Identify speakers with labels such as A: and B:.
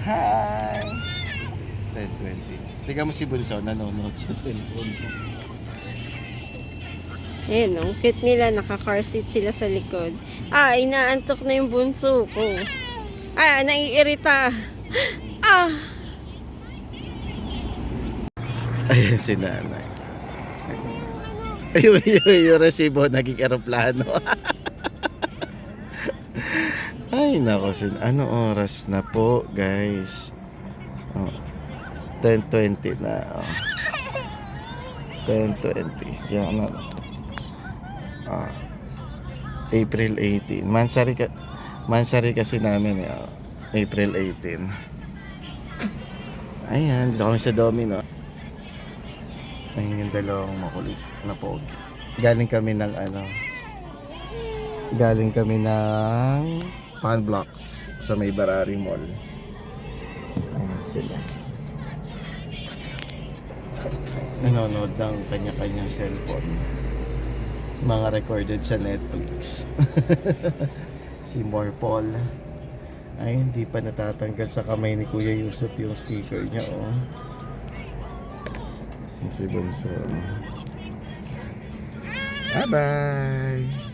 A: Hi! 10:20. Tingnan mo si Bunso, nanonood sa cellphone.
B: Ayan, ang cute nila. Naka-car seat sila sa likod. Inaantok na yung bunso ko. Naiirita. Ah!
A: Ayan si nanay. Yung resibo, naging aeroplano. Ay, nako, ano oras na po, guys? 10:20 na. 10:20. Yan na. April 18. Mansari kasi namin. April 18. Ayan, dito kami sa Domino. Ayun yung dalawang makulit na pogi. Galing kami ng Pan Blocks sa may Barari Mall. Ayan sila. Nanonood ng kanya-kanyang cellphone. Mga recorded sa Netflix. Si Morpol. Ay, hindi pa natatanggal sa kamay ni Kuya Yusuf yung sticker niya, oh. Si Bunso. Bye-bye!